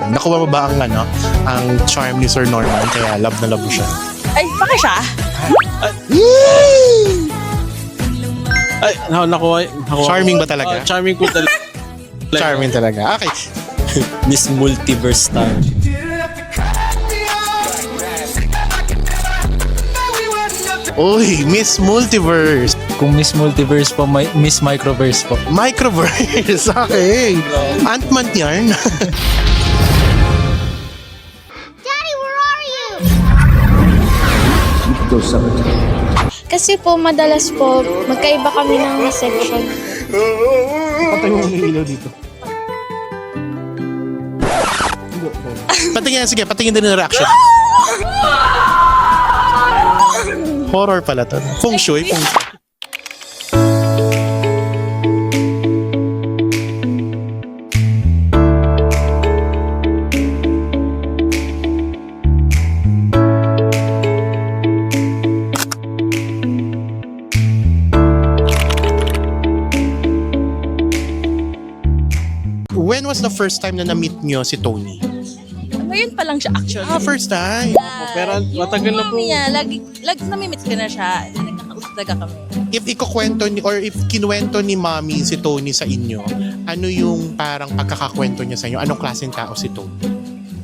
Nakuha mo ba ang charm ni Sir Norman kaya love na love mo siya? Ay, baka siya? Ay, nakuha. Charming ba talaga? Charming po talaga. Charming talaga. Okay. Miss Multiverse Star. Uy, Miss Multiverse. Kung Miss Multiverse po, Miss Microverse po. Microverse. Okay. Ant-Man yarn. Daddy, where are you? Kasi po, madalas po, magkaiba kami ng section. Patay mo yung ilaw dito. Patingin, sige, patingin din ng reaction. Horror pala to. Feng Shui, Feng Shui. When was the first time na na-meet nyo si Tony? Ngayon pa lang siya actually. First time. Pero matagal na po. Yung mami niya, lagi namimit ko na siya. Nagkakausap talaga kami. If ikukwento ni, or if kinuwento ni Mami si Tony sa inyo, ano yung parang pagkakakwento niya sa inyo? Anong klaseng tao si Tony?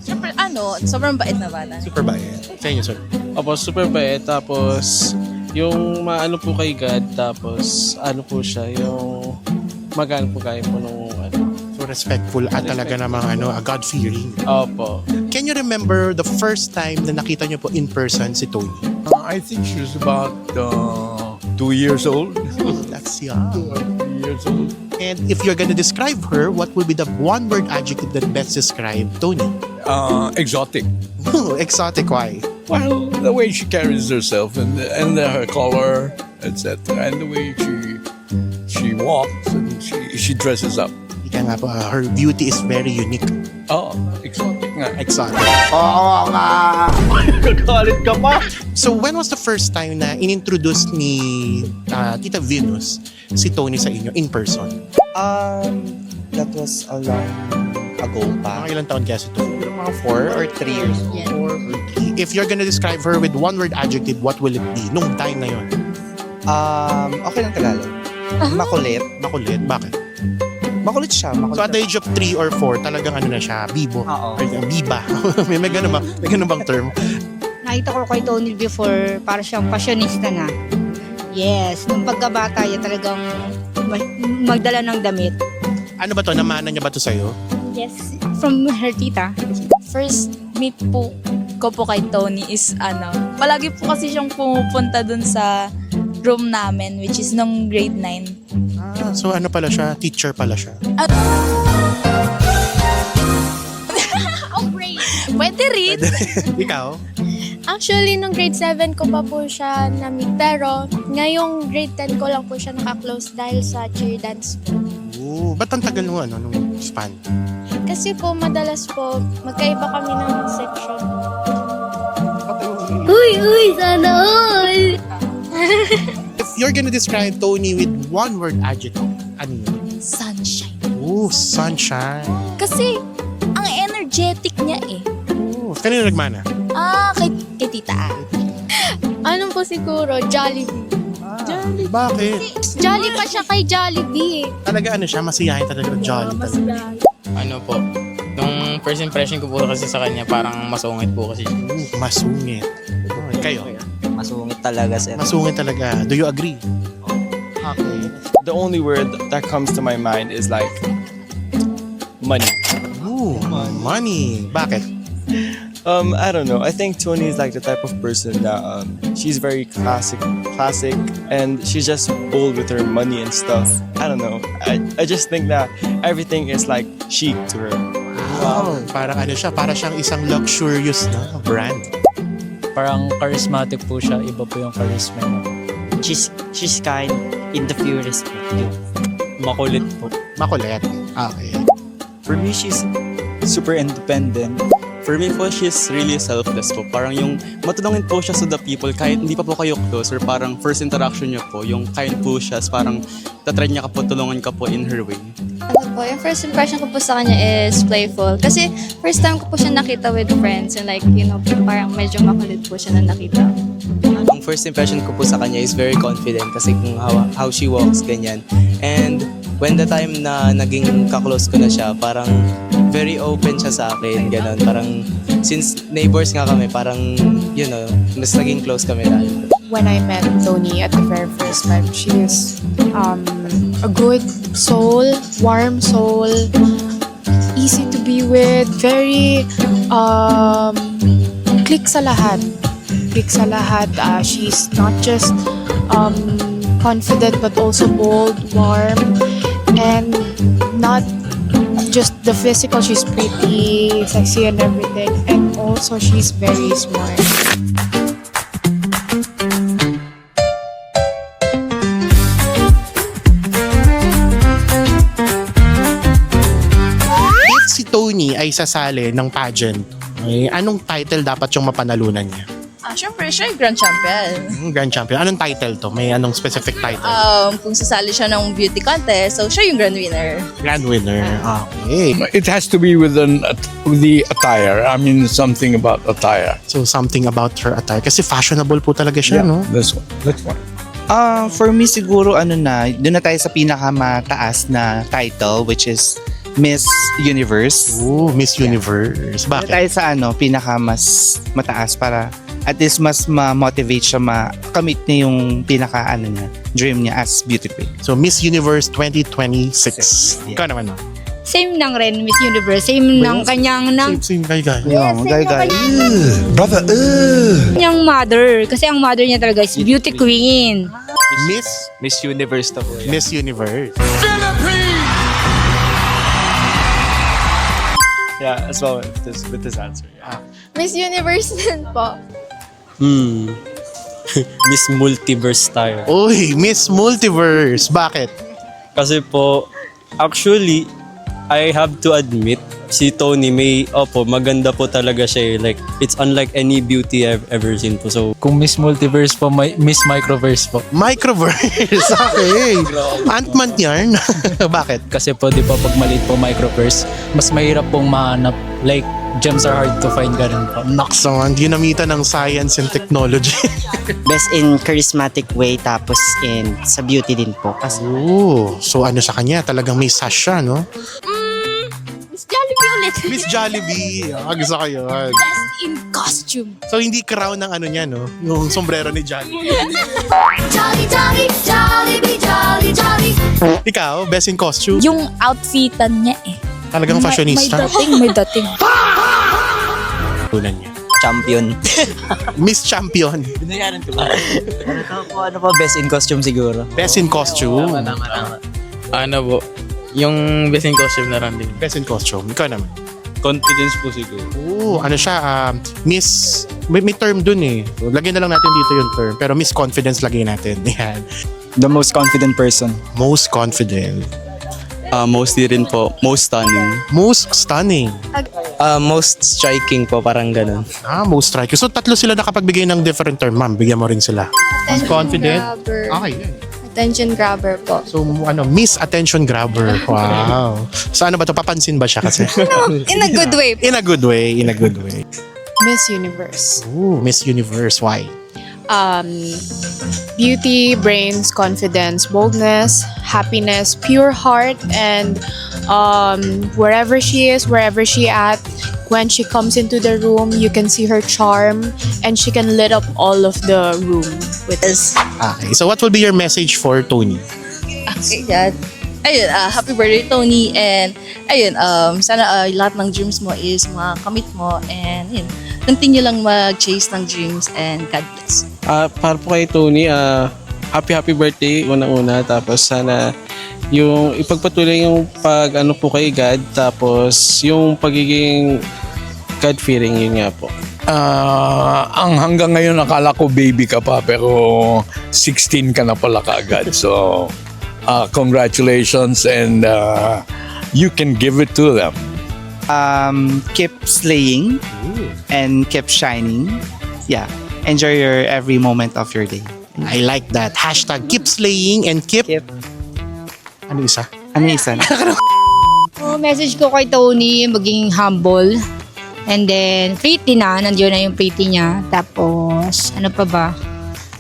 Siyempre, sobrang bait na bata. Super ba yan? Sa inyo, sir? Opo, super bait. Tapos, yung maano po kay God. Tapos, ano po siya, yung magaan po kayo po nung So respectful at talaga namang God-fearing. Opo. Can you remember the first time na nakita niyo po in person si Tony? I think she was about 2 years old. That's young. 2 years old. And if you're gonna describe her, what will be the one-word adjective that best describe Tony? Exotic. Exotic, why? Well, the way she carries herself and her color, etc., and the way she walks and she dresses up. Ika nga po, her beauty is very unique. Oh, exotic nga. Exotic. Oo nga. Nagkalit ka pa. So when was the first time na inintroduce ni Tita Venus si Tony sa inyo in person? That was a long ago pa. Mga ilang taon kaya si Tony? Mga 4 or 3 years old. Yeah. 4 or 3. If you're gonna describe her with one-word adjective, what will it be? Nung time na yon? Okay lang Tagalog. Makulit. Makulit. Bakit? Makulit siya. Makulit. So at the age of 3 or 4, talagang na siya, bibo. Oo. Or, biba. may ganun bang term? Nakita ko kay Tony before, para siyang fashionista na. Yes, nung pagkabata niya talagang magdala ng damit. Ano ba to? Namana niya ba to sa'yo? Yes. From her tita. First meet po ko po kay Tony is palagi po kasi siyang pumupunta dun sa room namin, which is nung grade 9. So ano pala siya? Teacher pala siya. Oh, great. Pwede rin. Ikaw? Actually, nung grade 7 ko pa po siya na-meet. Pero, ngayong grade 10 ko lang po siya naka-close dahil sa cheer dance po. Oo. Ba't ang tagal nung nung span? Kasi po, madalas po, magkaiba kami ng section. Uy, sana all! If you're gonna describe Tony with one-word adjective, ano yun? Sunshine. Ooh, sunshine. Kasi, ang energetic niya eh. Ooh, kanina nagmana? Kay Tita A. Ano po siguro? Jollibee. Bakit? Jolly pa siya kay Jollibee. Talaga siya, masiyahin talaga, jolly talaga. Ano po, yung first impression ko po kasi sa kanya, parang masungit po kasi. Masungit. Kayo? Masungit talaga sir. Masungit talaga. Do you agree? Okay. The only word that comes to my mind is like money. Ooh, money. Bakit? I don't know. I think Tony is like the type of person that she's very classic, and she's just bold with her money and stuff. I don't know. I just think that everything is like chic to her. Wow. Parang siya, parang siyang isang luxurious na brand. Parang charismatic po siya. Iba po yung charisma niya. She's kind in the purest way. Makulit po. Makulit. Okay. For me, she's super independent. For me po, she's really selfless po. Parang yung matulungin po siya sa the people kahit hindi pa po kayo close or parang first interaction niyo po, yung kind po siya, parang tatry niya ka po, tulungan ka po in her way. Ano po, yung first impression ko po sa kanya is playful. Kasi first time ko po siya nakita with friends and like, you know, parang medyo makulit po siya na nakita. Ang first impression ko po sa kanya is very confident kasi kung how she walks, ganyan. And when the time na naging kaklose ko na siya, parang very open siya sa akin, gano'n. Parang since neighbors nga kami, parang, you know, mas naging close kami dahil. When I met Tony at the very first time, she is a good soul, warm soul, easy to be with, very click sa lahat. Click sa lahat. She's not just confident but also bold, warm, and not just the physical. She's pretty, sexy, and everything. And also, she's very smart. If si Tony ay sasali ng pageant, anong title dapat yung mapanalunan niya? Siyempre, siya yung grand champion. Grand champion. Anong title to? May anong specific title? Kung sasali siya ng beauty contest, so siya yung grand winner. Grand winner. Okay. It has to be with the attire. I mean, something about attire. So something about her attire. Kasi fashionable po talaga siya, no? That's one. For me siguro doon na tayo sa pinakamataas na title, which is Miss Universe. Ooh, Miss Universe. Doon Bakit? tayo sa pinaka mas mataas para at least mas ma-motivate siya makamit niya yung pinaka dream niya as beauty queen. So Miss Universe 2026. Yeah. Ikaw naman, no? Same ng ren, Miss Universe. Same ng kanyang Same kay guy. kanyang mother. Kasi ang mother niya talaga is beauty queen. Miss Universe to po. Miss Universe. Yeah, as well with this answer. Yeah. Miss Universe din po. Miss Multiverse tayo. Uy, Miss Multiverse. Bakit? Kasi po, actually, I have to admit, si Tony maganda po talaga siya. Like, it's unlike any beauty I've ever seen po. So, kung Miss Multiverse po, Miss Microverse po. Microverse. Okay. Ant-Man yarn. Bakit? Kasi po, di ba, pag maliit po Microverse, mas mahirap pong mahanap. Like, gems are hard to find, ganun po. Nakson, ginamitan ng science and technology. Best in charismatic way tapos sa beauty din po. Ooh, so ano sa kanya? Talagang may sash siya, no? Miss Jollibee ulit. Miss Jollibee. Gusto ko yun. Best in costume. So hindi crown ng ano niya, no? Yung sombrero ni Jollibee. Jolly, jolly, Jollibee, jolly, jolly. Ikaw, best in costume? Yung outfitan niya eh. Talagang fashionista. May dating. Tunan niya. Champion. Miss Champion. Binayaran ko ba? Ano po, best in costume siguro. Best in costume. Ano po, yung best in costume na rin din. Best in costume. Ikaw naman. Confidence po siguro. Oo, ano siya, Miss, may term dun eh. So, lagyan na lang natin dito yung term. Pero Miss Confidence lagyan natin. Yan. The most confident person. Most confident. Mostly rin po, most stunning. Most stunning. Most striking po, parang ganun. Most striking. So, tatlo sila nakapagbigay ng different term. Ma'am, bigyan mo rin sila. Most confident. Grabber. Okay. Attention grabber po. So, Miss Attention Grabber. Wow. So, ano ba to? Papansin ba siya kasi? In a good way. In a good way. In a good way. Miss Universe. Ooh, Miss Universe. Why? Beauty, brains, confidence, boldness, happiness, pure heart, and wherever she is, wherever she at, when she comes into the room, you can see her charm, and she can lit up all of the room with this. Okay. So, what will be your message for Tony? Okay, Dad. Ayun, happy birthday, Tony. And, ayun, sana lahat ng dreams mo is makamit mo. And, yun, continue lang mag-chase ng dreams and God bless. Para po kay Tony, happy birthday una-una. Tapos sana yung ipagpatuloy yung pag-ano po kay God. Tapos yung pagiging God-fearing, yun nga po. Ang hanggang ngayon akala ko baby ka pa pero 16 ka na pala kaagad. So, congratulations and you can give it to them. Keep slaying and keep shining. Yeah. Enjoy your every moment of your day. I like that. Hashtag keep slaying and keep... Keep. Ano isa? Ano isa? Message ko kay Tony, maging humble. And then, pretty na. Nandiyon na yung pretty niya. Tapos, ano pa ba?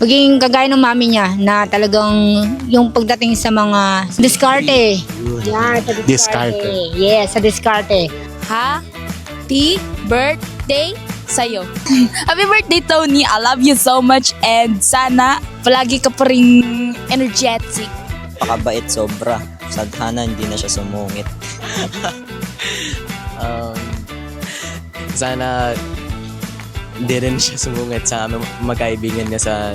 Maging kagaya ng mami niya na talagang yung pagdating sa mga diskarte. Yan, sa diskarte. Diskarte. Yes, sa diskarte. Happy birthday sa'yo. Happy birthday, Tony. I love you so much and sana palagi ka pa rin energetic. Pakabait sobra. Sadhana hindi na siya sumungit. Sana hindi rin siya sumungit sa magkaibigan niya sa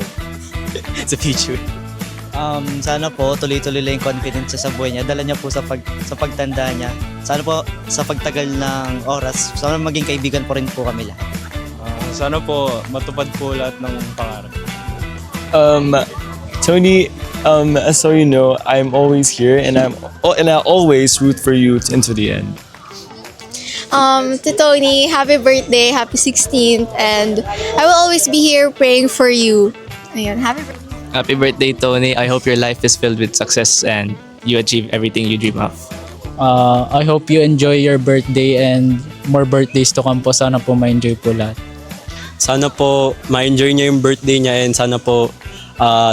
future. Sana po tuloy-tuloy lang yung confidence niya sa buhay niya. Dala niya po sa pagtanda niya. Sana po sa pagtagal ng oras, sana maging kaibigan po rin po kami lahat. Sana po matupad po lahat ng pangarap. Tony, so you know, I'm always here and I always root for you into the end. To Tony, happy birthday, happy 16th, and I will always be here praying for you. Ayun, happy birthday. Happy birthday, Tony. I hope your life is filled with success and you achieve everything you dream of. I hope you enjoy your birthday and more birthdays to come po. Sana po ma-enjoy po lahat. Sana po ma-enjoy niya yung birthday niya and sana po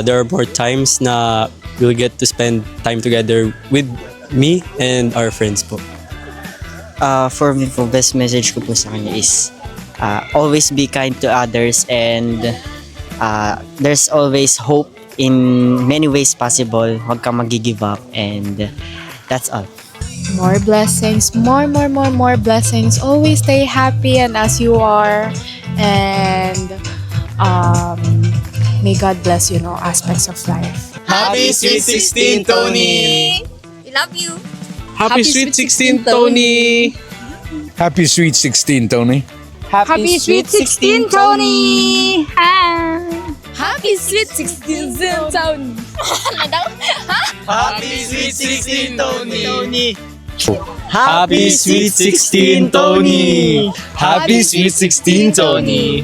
there are more times na we'll get to spend time together with me and our friends po. For me po, best message ko po sa kanya is always be kind to others and there's always hope in many ways possible. Huwag kang mag-give up and that's all. More blessings, more blessings. Always stay happy and as you are, and may God bless you know aspects of life. Happy Sweet 16, Tony! We love you. Happy Sweet 16, Tony! Happy Sweet 16, Tony. Happy Sweet 16, Tony! Happy sweet 16, Tony. Happy Sweet 16, Tony! Happy Sweet 16, Tony! Happy Sweet 16, Tony!